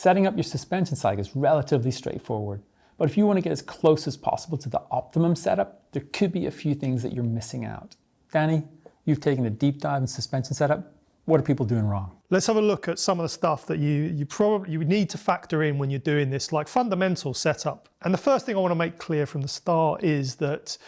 Setting up your suspension sag is relatively straightforward, but if you want to get as close as possible to the optimum setup, there could be a few things that you're missing out. Danny, you've taken a deep dive in suspension setup. What are people doing wrong? Let's have a look at some of the stuff that you probably need to factor in when you're doing this, like fundamental setup. And the first thing I want to make clear from the start is that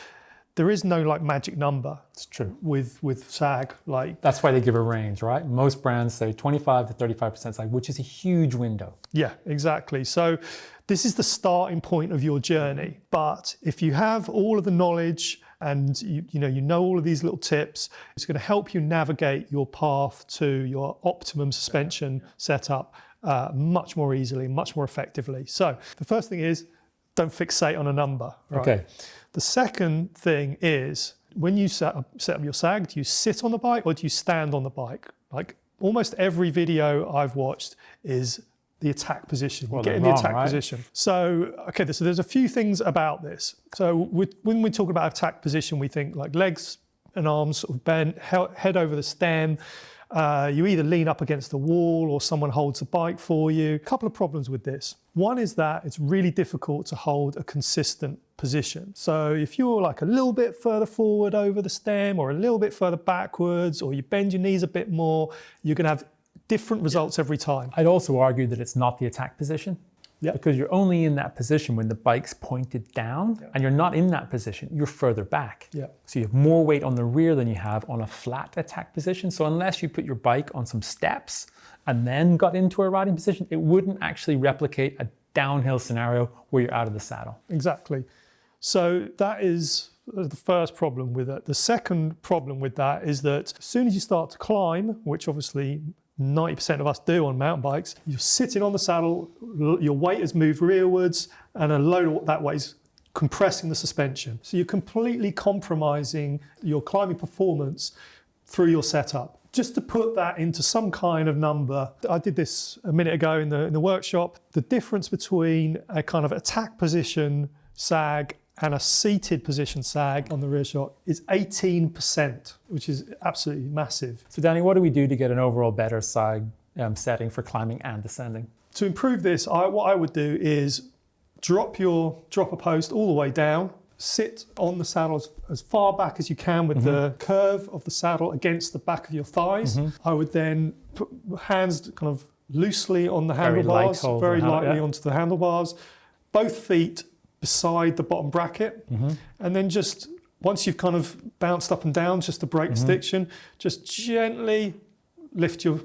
there is no like magic number. It's true. With sag. That's why they give a range, right? Most brands say 25 to 35% sag, which is a huge window. Yeah, exactly. So this is the starting point of your journey. But if you have all of the knowledge and you know all of these little tips, it's going to help you navigate your path to your optimum suspension setup much more easily, much more effectively. So the first thing is, don't fixate on a number. Right? Okay. The second thing is, when you set up your sag, do you sit on the bike or do you stand on the bike? Like almost every video I've watched is the attack position. You get in the attack position. So, okay, so there's a few things about this. So when we talk about attack position, we think like legs and arms sort of bent, head over the stem. You either lean up against the wall or someone holds the bike for you. A couple of problems with this. One is that it's really difficult to hold a consistent position. So if you're like a little bit further forward over the stem or a little bit further backwards, or you bend your knees a bit more, you're going to have different results every time. I'd also argue that it's not the attack position. Yeah. Because you're only in that position when the bike's pointed down, and you're not in that position, you're further back. Yeah. So you have more weight on the rear than you have on a flat attack position. So unless you put your bike on some steps and then got into a riding position, it wouldn't actually replicate a downhill scenario where you're out of the saddle. Exactly. So that is the first problem with it. The second problem with that is that as soon as you start to climb, which obviously 90% of us do on mountain bikes, you're sitting on the saddle, your weight has moved rearwards, and a load of that weight is compressing the suspension. So you're completely compromising your climbing performance through your setup. Just to put that into some kind of number, I did this a minute ago in the workshop. The difference between a kind of attack position sag and a seated position sag on the rear shock is 18%, which is absolutely massive. So Danny, what do we do to get an overall better sag setting for climbing and descending? To improve this, what I would do is drop a post all the way down, sit on the saddle as far back as you can with the curve of the saddle against the back of your thighs. I would then put hands kind of loosely on the handlebars, very lightly onto the handlebars, both feet beside the bottom bracket, and then just once you've kind of bounced up and down just to break the stiction, just gently lift your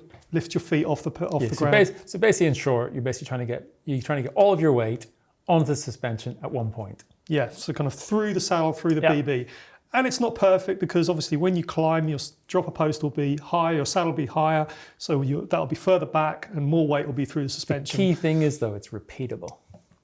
feet off the ground. So basically, in short, you're trying to get all of your weight onto the suspension at one point. Yeah, so kind of through the saddle, through the BB. And it's not perfect because obviously when you climb, your dropper post will be high, your saddle will be higher, so that'll be further back and more weight will be through the suspension. The key thing is though, it's repeatable.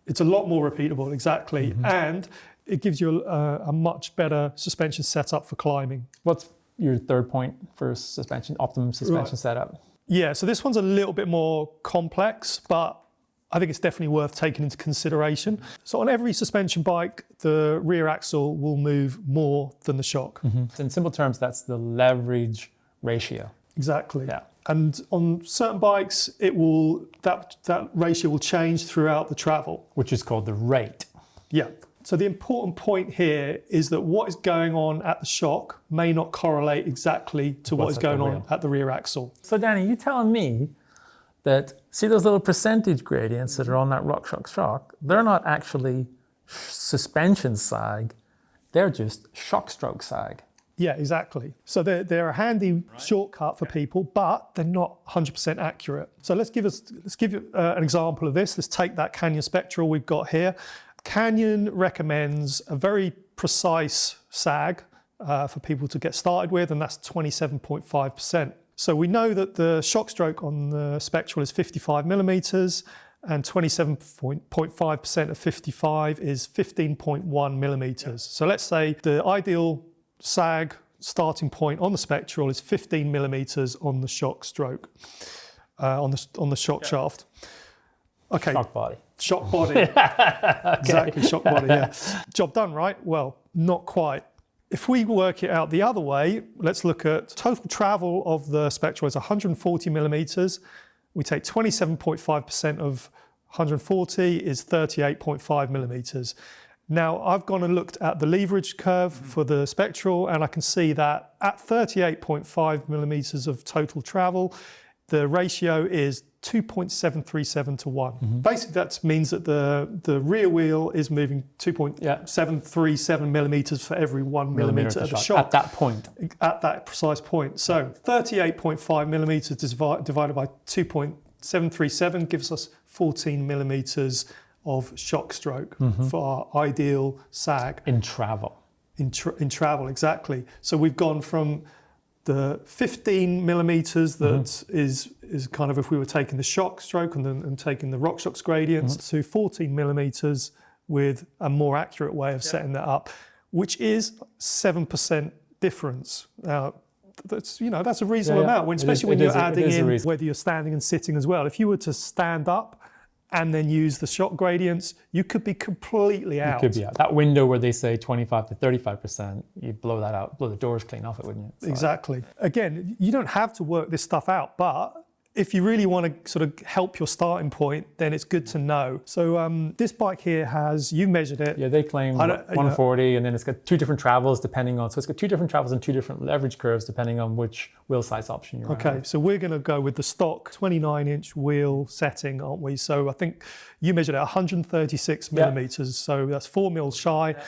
It's a lot more repeatable, exactly. And it gives you a much better suspension setup for climbing. What's your third point for suspension, optimum suspension setup? Yeah, so this one's a little bit more complex, but I think it's definitely worth taking into consideration. So on every suspension bike, the rear axle will move more than the shock. In simple terms, that's the leverage ratio. Exactly. Yeah. And on certain bikes, that ratio will change throughout the travel. Which is called the rate. Yeah. So the important point here is that what is going on at the shock may not correlate exactly to what is going on at the rear axle. So Danny, you telling me that, see those little percentage gradients that are on that RockShox shock, they're not actually suspension sag, they're just shock stroke sag. Yeah, exactly. So they're a handy shortcut for people, but they're not 100% accurate. So let's give you an example of this. Let's take that Canyon Spectral we've got here. Canyon recommends a very precise sag for people to get started with, and that's 27.5%. So we know that the shock stroke on the Spectral is 55 millimeters, and 27.5% of 55 is 15.1 millimeters. So let's say the ideal sag starting point on the Spectral is 15 millimeters on the shock stroke, on the shock shaft. Okay. Shock body. Shock body. Exactly, shock body, yeah. Job done, right? Well, not quite. If we work it out the other way, let's look at total travel of the Spectral is 140 millimeters, we take 27.5% of 140 is 38.5 millimeters. Now I've gone and looked at the leverage curve for the spectral, and I can see that at 38.5 millimeters of total travel, the ratio is 2.737 to 1. Basically, that means that the rear wheel is moving 2.737 millimeters for every 1 millimeter of the shock. At that point. At that precise point. So 38.5 millimeters divided by 2.737 gives us 14 millimeters of shock stroke for our ideal sag. In travel. In travel, exactly. So we've gone from the 15 millimeters that is kind of if we were taking the shock stroke and taking the rock shocks gradients to 14 millimeters with a more accurate way of setting that up, which is 7% difference. Now, that's a reasonable amount, especially when you're adding in whether you're standing and sitting as well. If you were to stand up and then use the shock gradients, you could be completely out. You could be out. That window where they say 25 to 35%, you blow that out, blow the doors clean off it, wouldn't you? So exactly. Again, you don't have to work this stuff out, but if you really want to sort of help your starting point, then it's good to know. So this bike here you measured it. Yeah, they claim 140, and then it's got 2 different travels depending on, so it's got 2 different travels and 2 different leverage curves depending on which wheel size option you're on. Okay, so we're going to go with the stock 29-inch wheel setting, aren't we? So I think you measured at 136 millimeters, so that's 4 mils shy. Yeah.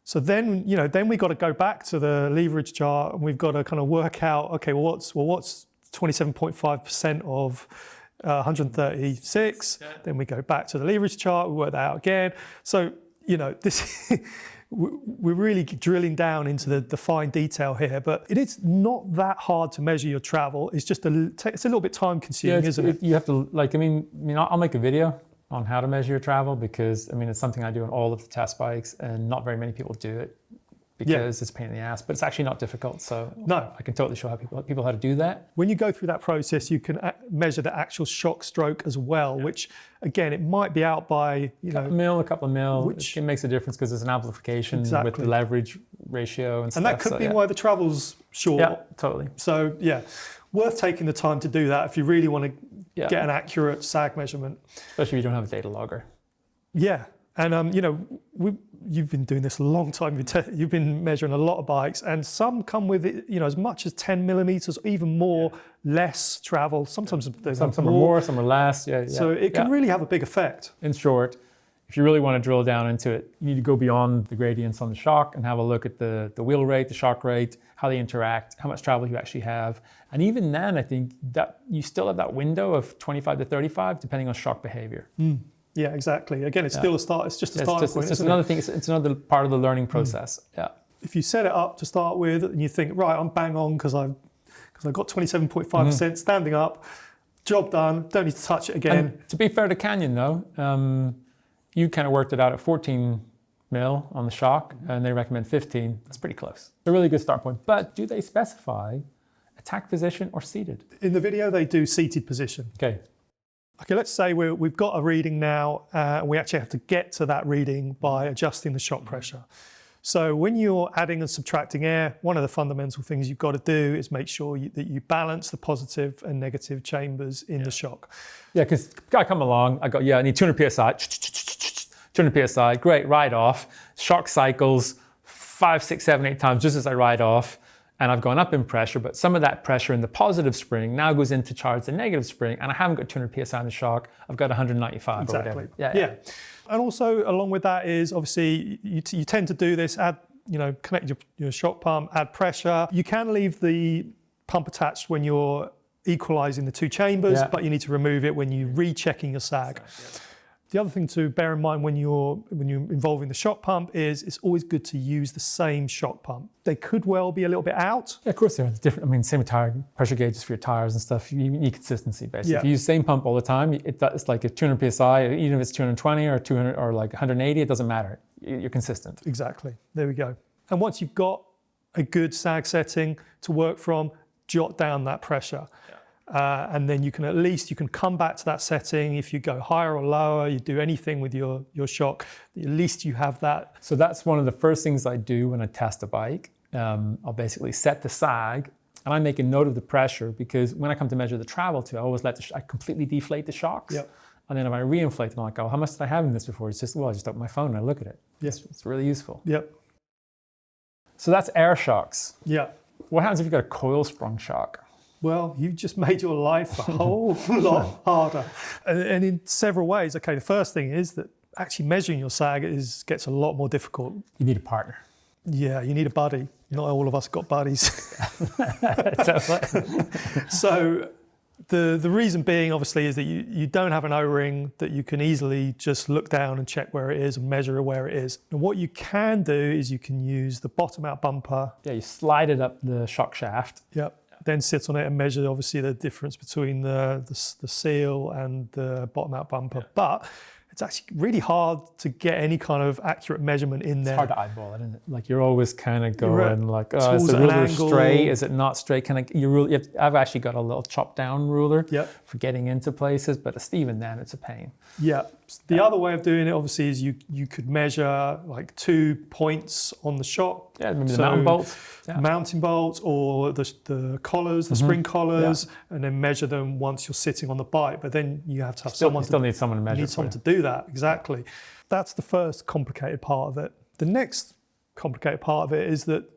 So then, then we've got to go back to the leverage chart, and we've got to kind of work out, okay, what's 27.5% of 136. Then we go back to the leverage chart, we work that out again. So, this we're really drilling down into the fine detail here, but it is not that hard to measure your travel. It's just it's a little bit time consuming, isn't it? You have to, I'll make a video on how to measure your travel because, it's something I do on all of the test bikes and not very many people do it. Because it's a pain in the ass, but it's actually not difficult. So no, I can totally show people how to do that. When you go through that process, you can measure the actual shock stroke as well, which again, it might be out by a couple of mil, which it makes a difference because there's an amplification with the leverage ratio and stuff. And that could be why the travel's short. Yeah, totally. So worth taking the time to do that if you really want to get an accurate sag measurement. Especially if you don't have a data logger. Yeah. And, you've been doing this a long time. You've been measuring a lot of bikes, and some come with, as much as 10 millimeters, even more, less travel. Sometimes some are more, some are less. So it can really have a big effect. In short, if you really want to drill down into it, you need to go beyond the gradients on the shock and have a look at the wheel rate, the shock rate, how they interact, how much travel you actually have. And even then, I think that you still have that window of 25 to 35, depending on shock behavior. Yeah, exactly. Again, it's still a start. It's just a starting point. It's just another thing. It's another part of the learning process. Yeah. If you set it up to start with, and you think, right, I'm bang on because I've got 27.5% standing up, job done. Don't need to touch it again. And to be fair to Canyon, though, you kind of worked it out at 14 mil on the shock, and they recommend 15. That's pretty close. A really good start point. But do they specify attack position or seated? In the video, they do seated position. Okay, let's say we've got a reading now, and we actually have to get to that reading by adjusting the shock pressure. So when you're adding and subtracting air, one of the fundamental things you've got to do is make sure that you balance the positive and negative chambers in the shock. Yeah, because I come along, I go, I need 200 PSI, 200 PSI, great, ride off. Shock cycles 5, 6, 7, 8 times just as I ride off. And I've gone up in pressure, but some of that pressure in the positive spring now goes in to charge the negative spring, and I haven't got 200 PSI in the shock, I've got 195 or whatever. Yeah. And also along with that is obviously you tend to do this, connect your shock pump, add pressure. You can leave the pump attached when you're equalizing the 2 chambers, but you need to remove it when you're rechecking your sag. The other thing to bear in mind when you're involving the shock pump is it's always good to use the same shock pump. They could well be a little bit out. Yeah, of course they're different. Same with tire pressure gauges for your tires and stuff. You need consistency basically. Yeah. If you use the same pump all the time, it's like a 200 PSI, even if it's 220 or 200 or like 180, it doesn't matter. You're consistent. Exactly. There we go. And once you've got a good sag setting to work from, jot down that pressure. And then you can come back to that setting. If you go higher or lower, you do anything with your shock, at least you have that. So that's one of the first things I do when I test a bike. I'll basically set the sag And I make a note of the pressure because when I come to measure the travel too, I always I completely deflate the shocks. Yep. And then if I reinflate them, I'm like, oh, how much did I have in this before? It's just, well, I just open my phone and I look at it. Yes. It's really useful. Yep. So that's air shocks. Yeah. What happens if you've got a coil sprung shock? Well, you just made your life a whole lot harder. And in several ways. Okay, the first thing is that actually measuring your sag gets a lot more difficult. You need a partner. Yeah, you need a buddy. Not all of us got buddies. So the reason being, obviously, is that you don't have an O-ring that you can easily just look down and check where it is and measure where it is. And what you can do is you can use the bottom out bumper. Yeah, you slide it up the shock shaft. Yep. Then sit on it and measure, obviously, the difference between the seal and the bottom out bumper. Yeah. But it's actually really hard to get any kind of accurate measurement in there. It's hard to eyeball it, isn't it? Like you're always kind of going like, oh, is the an ruler angle. straight? Is it not straight? Kind of I've actually got a little chopped down ruler Yep. for getting into places, but even then it's a pain. Yeah. The other way of doing it, obviously, is you could measure like 2 points on the shock. Yeah, maybe the mountain bolts. Yeah. Mounting bolts or the collars, the spring collars, and then measure them once you're sitting on the bike. But then you have to have Still need someone to measure. You need someone to do that, exactly. That's the first complicated part of it. The next complicated part of it is that,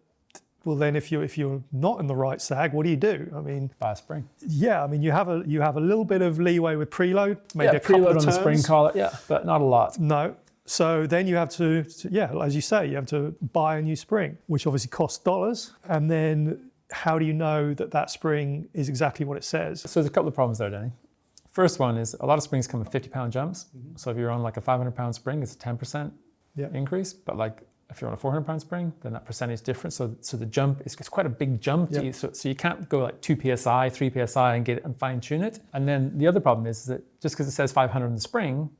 well, then if you're not in the right sag, what do you do? I mean, buy a spring. Yeah, I mean you have a little bit of leeway with preload, maybe a couple preload of on turns. the spring collar, yeah, but not a lot. No. So then you have to, as you say, you have to buy a new spring, which obviously costs dollars. And then how do you know that spring is exactly what it says? So there's a couple of problems there, Danny. First one is a lot of springs come with 50-pound jumps. Mm-hmm. So if you're on like a 500-pound spring, it's a 10% increase. But like if you're on a 400-pound spring, then that percentage is different. So the jump is quite a big jump. Yep. So you can't go like 2 psi, 3 psi and get it and fine tune it. And then the other problem is that just because it says 500 in the spring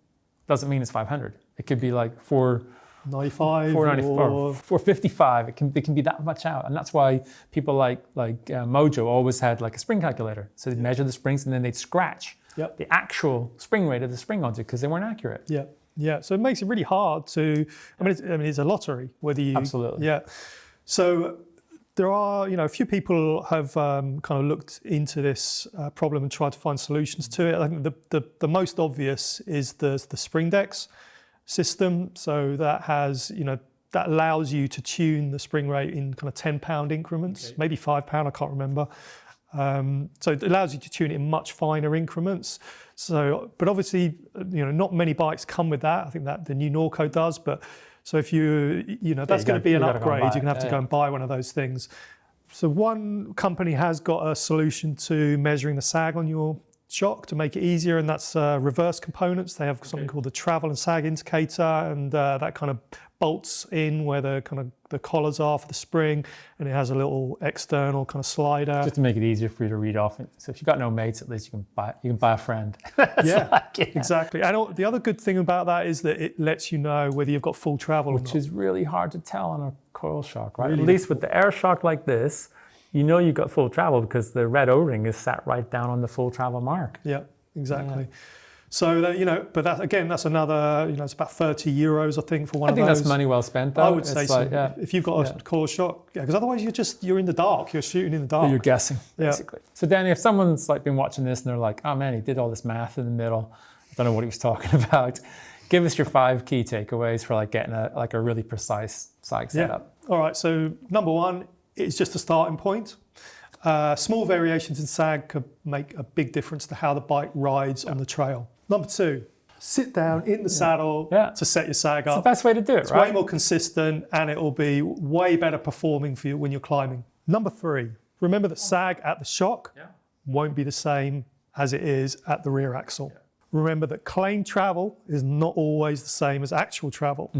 doesn't mean it's 500. It could be like 495 or 455. It can be that much out, and that's why people like Mojo always had like a spring calculator. So they'd measure the springs and then they'd scratch the actual spring rate of the spring onto it because they weren't accurate. Yeah, yeah. So it makes it really hard to. I mean, it's a lottery whether you. Absolutely. Yeah. So there are, a few people have kind of looked into this problem and tried to find solutions to it. I think the most obvious is the spring dex system. So that has, that allows you to tune the spring rate in kind of 10-pound increments, maybe 5 pound, I can't remember. So it allows you to tune it in much finer increments. So, but obviously, not many bikes come with that. I think that the new Norco does, but so if that's going to be an upgrade, you're going to have to go and buy one of those things. So one company has got a solution to measuring the sag on your shock to make it easier, and that's reverse components. They have something called the travel and sag indicator, and that kind of bolts in where the collars are for the spring, and it has a little external kind of slider. Just to make it easier for you to read off. So if you've got no mates, at least you can buy a friend. Exactly. And the other good thing about that is that it lets you know whether you've got full travel or not. Which is really hard to tell on a coil shock, right? Really? At least with the air shock like this, you've got full travel because the red O-ring is sat right down on the full travel mark. Yeah, exactly. Yeah. So that, but that's another, it's about €30, I think, for one of those. I think that's money well spent, though. I would say so. If you've got a coil shock, because otherwise you're in the dark. You're shooting in the dark. You're guessing, basically. Yeah. So Danny, if someone's been watching this and they're like, oh man, he did all this math in the middle. I don't know what he was talking about. Give us your 5 key takeaways for getting a really precise sag setup. All right. So number 1, it's just a starting point. Small variations in sag could make a big difference to how the bike rides on the trail. Number 2, sit down in the saddle to set your sag up. It's the best way to do it, It's way more consistent, and it will be way better performing for you when you're climbing. Number 3, remember that sag at the shock won't be the same as it is at the rear axle. Remember that claimed travel is not always the same as actual travel,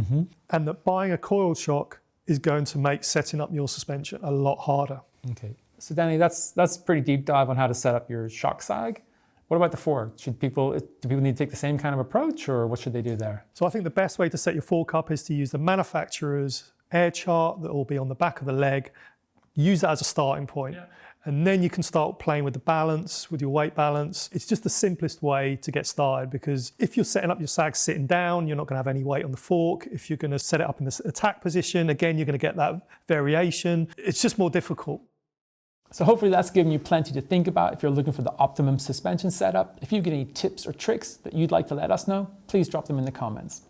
and that buying a coil shock is going to make setting up your suspension a lot harder. Okay. So Danny, that's a pretty deep dive on how to set up your shock sag. What about the fork? Do people need to take the same kind of approach, or what should they do there? So I think the best way to set your fork up is to use the manufacturer's air chart that will be on the back of the leg. Use that as a starting point. Yeah. And then you can start playing with the balance, with your weight balance. It's just the simplest way to get started, because if you're setting up your sag sitting down, you're not going to have any weight on the fork. If you're going to set it up in the attack position, again, you're going to get that variation. It's just more difficult. So hopefully that's given you plenty to think about if you're looking for the optimum suspension setup. If you get any tips or tricks that you'd like to let us know, please drop them in the comments.